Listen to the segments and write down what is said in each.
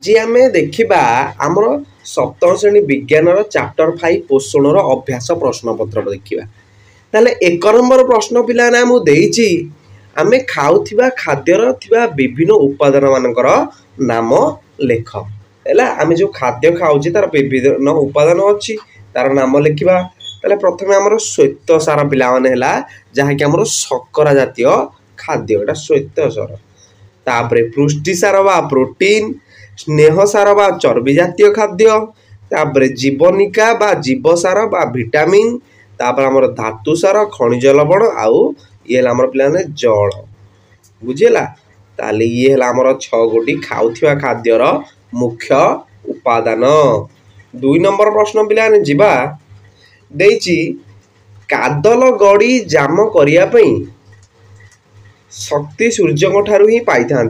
जी आम देखा आमर सप्तम श्रेणी विज्ञान चैप्टर 5 पोषण अभ्यास प्रश्नपत्र देखा ताले एक नंबर प्रश्न पिला मुझे आम खाऊा खाद्यर विभिन्न उपादान मानकर नाम लेख है आम जो खाद्य खाऊे तार विभिन्न उपादान अच्छी तार नाम लिखा ताले प्रथम आमर श्वेत सार पिला जहाँकि आमर शर्करा जातीय खाद्य एटा श्वेत सार तापरे पुष्टि सार बा प्रोटीन स्नेह सार बा चर्बी जातीय खाद्य तापरे जीवनिका बा जीवसार बा विटामिन तापर आमर धातु सार खनिज लवण आउ ये आमर पे जल बुझेगा ताले ये आमर 6 गोटी खाऊा खाद्यर मुख्य उपादान। 2 नंबर प्रश्न पे जीवा देइछि कादल गड़ी जाम करने शक्ति सूर्य ठारू ही पाई था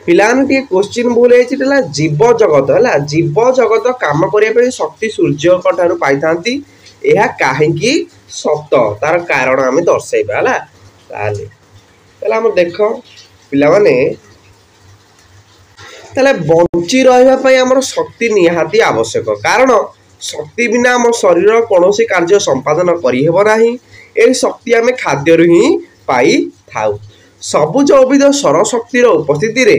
पिलाने क्वेश्चन भूल है जीव जगत है जीव जगत काम करने शक्ति सूर्य ठारू पाई था यह कहीं सत तार कारण आम दर्शाइबा है देख पिला माने बंची रहा शक्ति निहाती आवश्यक कारण शक्ति बिना आम शरीर कौन कार्य संपादन करना यही शक्ति आम खाद्य ही पाई थाउ। सबुज उद्भिद सौर शक्तिर उपस्थिति रे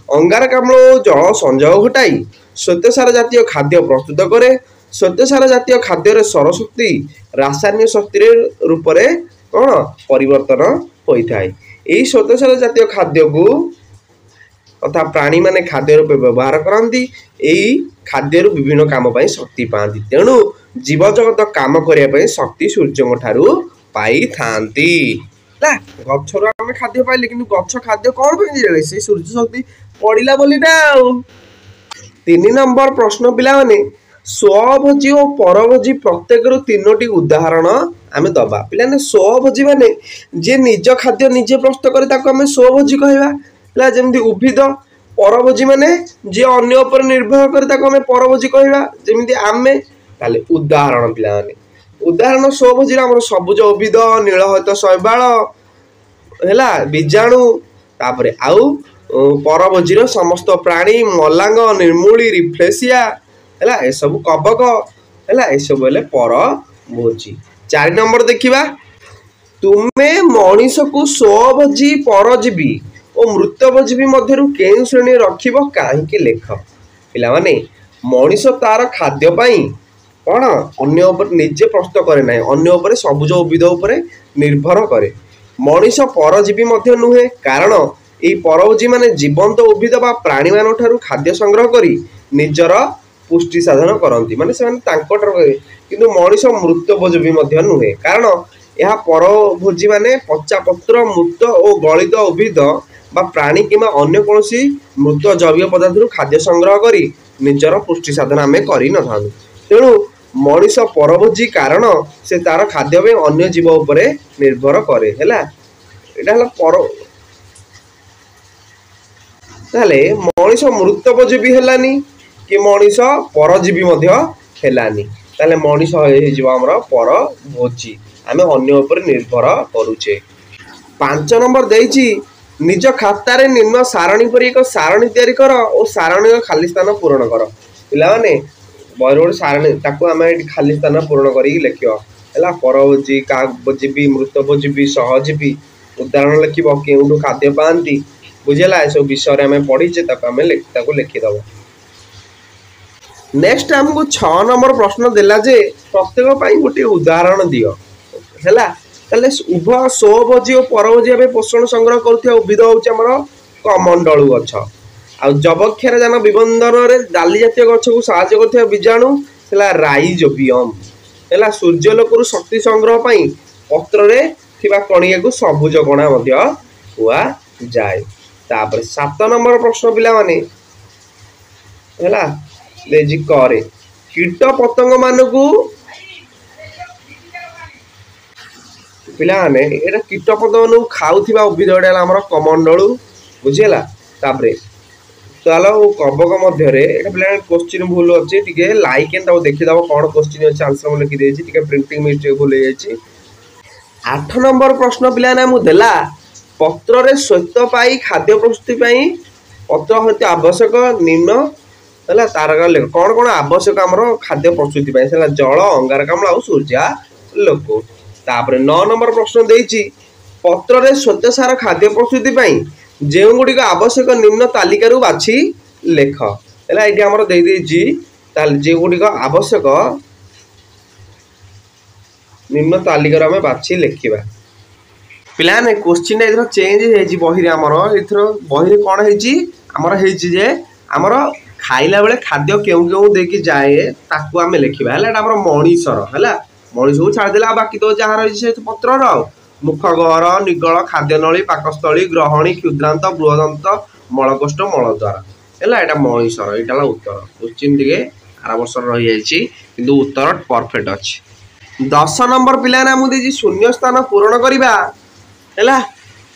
अंगारकाम्ल जल संयोग घटाई श्वेतसार जातीय खाद्य प्रस्तुत करे। श्वेतसार जातीय खाद्य सौर शक्ति रासायनिक शक्ति रूप से कौन परिवर्तन होता है। यही श्वेतसार जातीय खाद्य को तथा प्राणी माने खाद्य रूप व्यवहार करती खाद्य विभिन्न काम शक्ति पाती तेणु जीव जगत काम करने शक्ति सूर्य ठारू पाई थांती गचर आम खाद्य पाइले कि गच खाद्य कौन पे से सूर्य शक्ति पड़ा बोली ना। 3 नंबर प्रश्न पिला माने स्वभोजी और परभोजी प्रत्येक 3टी उदाहरण आम दबा पिलाने स्वभोजी माने जे निज खाद्य निजे प्रस्तुत करे ताको आम स्वभोजी कहवा जमी उद्भिद परभोजी माने जे अन्य उपर निर्भर करे ताको आम परभोजी कहवा जमी आम ताले उदाहरण पिला माने उदाहरण स्वभोजी आम सबुज उद्भिद नीलहरित शैवाल है बीजाणु तापरे आउ परभोजीर समस्त प्राणी मलांग निर्मूली रिफ्लेसिया है ए सब कबक है ए सब परभोजी। 4 नंबर देखिबा तुम्हें मनीष को स्वभोजी परजीवी और मृतभोजी मध्य केउ श्रेणी रखिब कहीं लेख पिला माने मनीष तार खाद्य पाई कौन अन्य उपर निजे प्रस्तुत करे ना अन्य उपर सबुज उद्भिद उपर निर्भर करे। मनीष परजीवी मध्य नुहे कारण यही परभोजी माने जीवंत उद्भिद बा प्राणी मान ठारू खाद्य संग्रह करी निजर पुष्टि साधन करती माने से किंतु मनीष मृतभोजी मध्य नुहे कारण यह परभोजी माने पचा पत्र मृत और गलित उद्भिद बा प्राणी किंबा अन्य कौन मृत जैव पदार्थ खाद्य संग्रह करी निजर पुष्टि साधन आम कर न तेणु मनीष परभोजी कारण से तार खाद्य में अन्य जीव उपरे निर्भर करे है पर मनीष मृतभोजी हेलानी कि मनीष परजीवी हेलानी मनीष होमर परभोजी आम अन्य उपर निर्भर करुचे। 5 नंबर देइछि निज खातार निम्न सारणी पर एक सारणी तैयारी कर और सारणी खाली स्थान पूरण कर पिला माने बहर गोटे सारणी आम खाली स्थान पूरण कर लिख है परभोजी काजीवी मृतभोजी सहजीवी उदाहरण लिख केउठू खाद्य पाती बुझेगा ए सब विषय आम पढ़ीचे लिखिदब। नेक्स्ट आमको 6 नंबर प्रश्न देला जे प्रत्येक गोटे उदाहरण दियो है उभय स्वभोजी और परभोजी भाव पोषण संग्रह करुवा उद्भिद हूँ कमंडलू गछ आ जबक्षार जान विबंधन में डाली जातीय गछ को साहाय्य कर बीजाणु है राइजोबियम है सूर्यलोक शक्ति संग्रह पर पत्र कणिया को सबुज कणा हुआ जाए। तापर 7 नंबर प्रश्न पिला माने है करे कीट पतंग मानू पिला माने एटा कीट पतंग खाऊा उद्भिद आम कमंडलू बुझेगा तापरे चलो कबक मध्य क्वेश्चन भूल अच्छे टी लाइक एंड देखीद कौन क्वेश्चन अच्छे आंसर लिखिदे प्रिंटिंग मिस्टेक भूल जाइए। 8 नंबर प्रश्न पिला मुझे पत्र श्वेत पाई खाद्य प्रस्तुति पत्र हते आवश्यक निम्न है तार लेख कौन कौन आवश्यक आमर खाद्य प्रस्तुति है जल अंगारकाम्ल और सूर्यालोक। तापर 9 नंबर प्रश्न देछि पत्र रे श्वेतसार खाद्य प्रस्तुति जो गुड़िक आवश्यक निम्न तालिकार बाछि लेख है ये आमर देछि जो गुड़िक आवश्यक निम्न तालिकार आम बाछि लिखा पिलाने क्वेश्चन एथर चेंज है बही आमर एथर बही कौन है आमर खाइला बेले खाद्य केउ केउ देकी जाए ताकू आम लिखा है आमर मनीषर है मनीष को छाड़देला बाकी तो जहाँ रही से पत्रर मुख गहर निगल खाद्य नली पाकस्थली ग्रहणी क्षुद्रांत बृहदंत मलकोष्ठ मलद्वार है यहाँ मनीषर यहाँ उत्तर क्वेश्चन टे आर वर्ष रही जाइए उत्तर परफेक्ट अच्छे। 10 नंबर पिला मुझे शून्य स्थान पूरण करवा है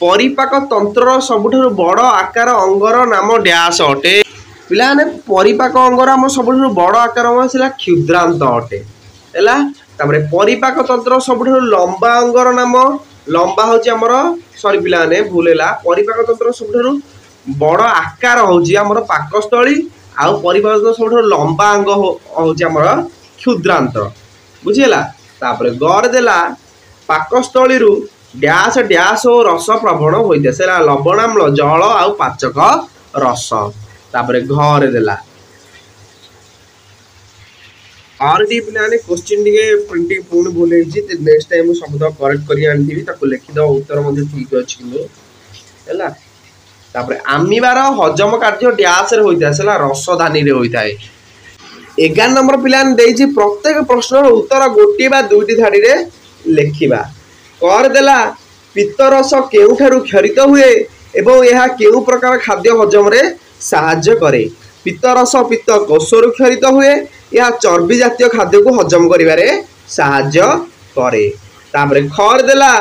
परिपाक तंत्र सबुठ बड़ आकार अंगर नाम डैश अटे पिला परिपाक अंगर आम सबुठ बड़ आकार क्षुद्रांत अटे है परिपाक तंत्र सबुठ लंबा अंगर नाम लंबा हूँ सरी पिलाने भूल है परिपाक तंत्र सबुठ बड़ आकार हूँ पाकस्थली आउ परिपाक तंत्र सबुठ लंबा अंग हूँ क्षुद्रांत बुझीगला। तापर गड़ देला पाकस्थली डैश डैश और रस प्रवण होता है लवणाम्ल जल आउ पाचक रस। तापर घर देला और डी पिलाने क्वेश्चन टिके प्रिंटिंग पुणी भूल है नेक्स्ट टाइम सब करेक्ट करी आनी लिखिद उत्तर ठीक अच्छे है। तापर आमिबार हजम कार्य डैश रे होता है रसधानी रे होता है। 11 नंबर पिलाने देछि प्रत्येक प्रश्न उत्तर गोटे बा दुईटी धाड़ी रे लिखिबा कर देला पित्तरस केउठारु क्षरित हुए एवं यह केउ प्रकार खाद्य हजम रे साहाय्य करे। पित्तरस पित्त कोषरु क्षरित हुए यह चर्बी जातीय खाद्य को हजम करिबारे साहाय्य करे। तापर खर देला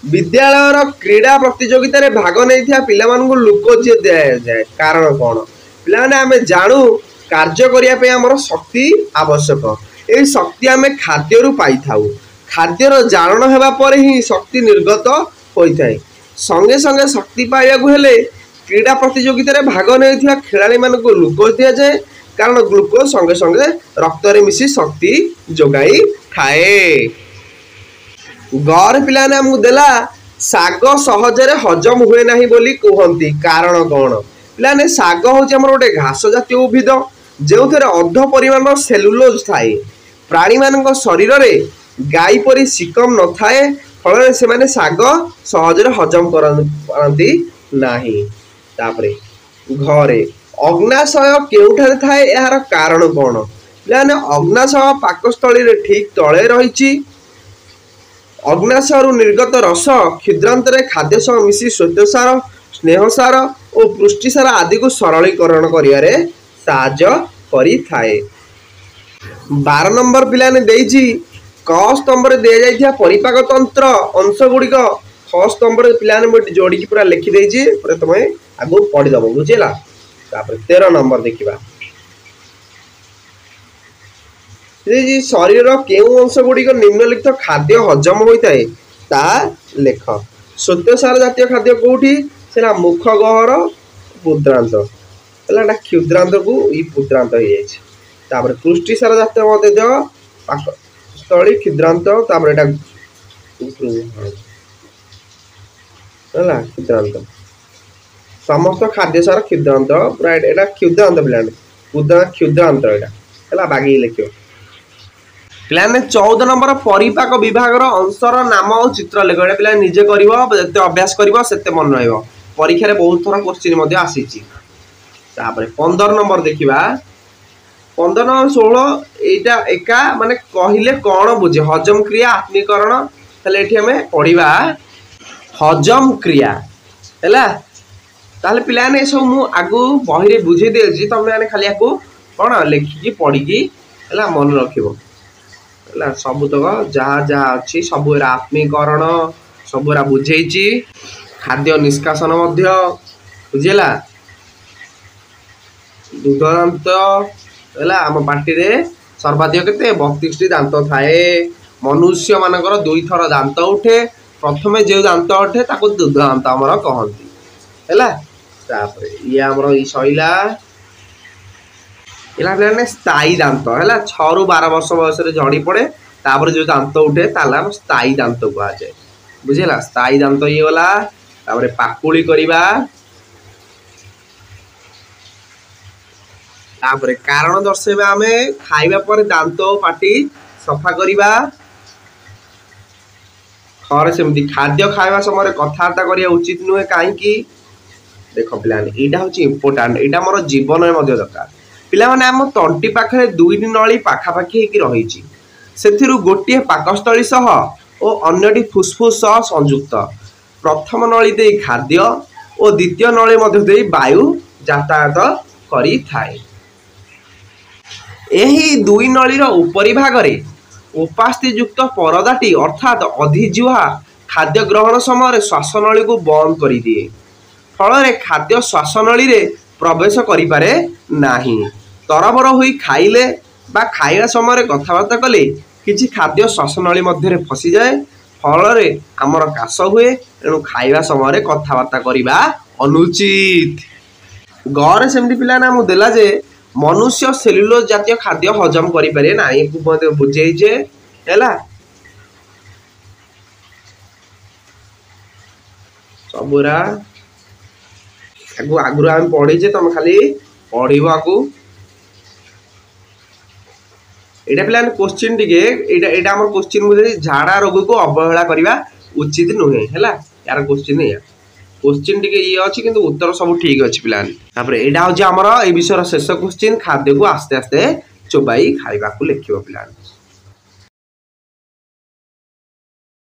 विद्यालय क्रीड़ा प्रतियोगिता रे भाग नैथिया पिलामानकु ग्लूकोज दिया जाए कारण कौन पिलाने आमे जानू कार्य करिया पे हमर शक्ति आवश्यक ए शक्ति आमे खाद्य रु पाई थाउ खाद्यर जारण हेबा पर ही शक्ति निर्गत होइथाय संगे संगे शक्ति पाइबा हेले क्रीड़ा प्रतियोगिता रे भाग नैथिया खेलाड़ी मानकु ग्लूकोज दिया जाए कारण ग्लूकोज संगे संगे रक्त रे मिसी शक्ति जोगाई थाए। घर पिलाने आमको देला साग सहजरे हजम हुए नहीं बोली कहती कारण कौन पिलाने साग हूँ गोटे घास जातीय उद्भिद जो अध परिमाण सेलुलोज थाए प्राणी मान शरीर में गाई परी सिकम न थाए फल से माने साग सहजरे हजम करती नहीं। तापरे घरे अग्नाशय केउठारे थाए यार कारण कौन पिलाने अग्नाशय पाकस्थली रे ठीक तले रही अग्नाशय निर्गत रस क्षुद्रांत खाद्य सह मिसी श्वेतसार स्नेहसार और पुष्टिसार आदि को सरलीकरण करियारे साहाय्य करि थाए। 12 नंबर पिलाने देइछि क स्तंभ रे दे जाइथिया परिपाक तंत्र अंश गुड़िक ख स्तंभ रे पिलाने जोड़ी पूरा लिखि देइछि पूरा तमे आगु पढ़ी दबो बुझिला। तापर 13 नंबर देखिबा शरीर केउ अंश गुड़िक निम्नलिखित खाद्य हजम होता है ता लेख श्वेतसार जातीय खाद्य कौटी से मुख गहर पुद्रांत है क्षुद्रांत को ये पुद्रांत हो जाए। पुष्टिसार जातीय पाकस्थली क्षुद्रांत क्षुद्रांत समस्त खाद्य सार क्षुद्रांत पूरा यहाँ क्षुद्रांत पिला क्षुद्रांत यहाँ बागी लिख पिलाने 14 नंबर परिपाक विभाग अंशर नाम और चित्र लेख पिला निजे करते अभ्यास करते मन रहा परीक्षा रे बहुत थर क्वेश्चन आसी। 15 नंबर देखा 15 नंबर 16 एटा एका माने कहले कौन बुझे हजम क्रिया आत्मीकरण आम पढ़ा हजम क्रिया है पिलाने सब मु आगु बही बुझे दे तुम खाली कौन लिखिकी पढ़ी मन रख सबुतक जहाँ जहाँ अच्छी सब आत्मीकरण सब बुझे खाद्य निष्कासन बुझेगा दुग्धदांत है आम पार्टी रे सर्वाधिक केते 32 दांत थाए मनुष्य मानकर 2 थर दांत उठे प्रथमे जो दांत उठे ताको दुग्धदांत आमर कहती है तापर ये आमर ई सईला पे स्थायी दांत है 6 ରୁ 12 वर्ष बयस झड़ी पड़े तापर जो दांत उठे ताला स्थायी दांत कह जाए बुझेगा स्थायी दांत ये गला तापर पाकुली करवा तापर कारण दर्शेबा आमे खाइबा पर दांत और पाटी सफा करवा खरे सेमती खाद्य खाइबा समय कथबार्ता करिया उचित नुहे कहीं देख पिलाने यहाँ हूँ इम्पोर्टाट यहाँ मोर जीवन में दरकार पिलाने आम तंटी पाखे दुईटी नली पाखापाखि रही से गोटे पाकस्थली सह और अन्यटी फुसफुस सह संयुक्त प्रथम नली दे खाद्य और द्वितीय नली मध्य दे वायु यातायात करी थाए। एही दुई नलीर उपरी भागरे उपास्थियुक्त परदाटी अर्थात अधिजुहा खाद्य ग्रहण समय श्वासनली को बंद कर दिए फल खाद्य श्वासनली रे प्रवेश करिपारे नाही तरबर होई खाइले बा खाइबा समय कथबार्ता कले किछि खाद्य श्वासनली मध्य फसी जाए फल आमर काश हुए तेणु खाइबा समय कथबार्ता करवा अनुचित। गरे सेमती पिला ना मु देला जे मनुष्य सेलुलोज जातीय खाद्य हजम करें ना बुझे सबुरा आगु आम पढ़ीचे तुम खाली पढ़ो यहाँ पे क्वेश्चन टी क्वेश्चन बुझे झाड़ा रोग को अवहेला करने उचित नुहे है यार क्वेश्चन या क्वेश्चन टी ये अच्छी किंतु उत्तर सब ठीक अच्छे पाने यहाँ हूँ आमर ये विषय शेष क्वेश्चन खाद्य को आस्ते आस्ते चोबाई खाइबा को लिखिबो पिलाने।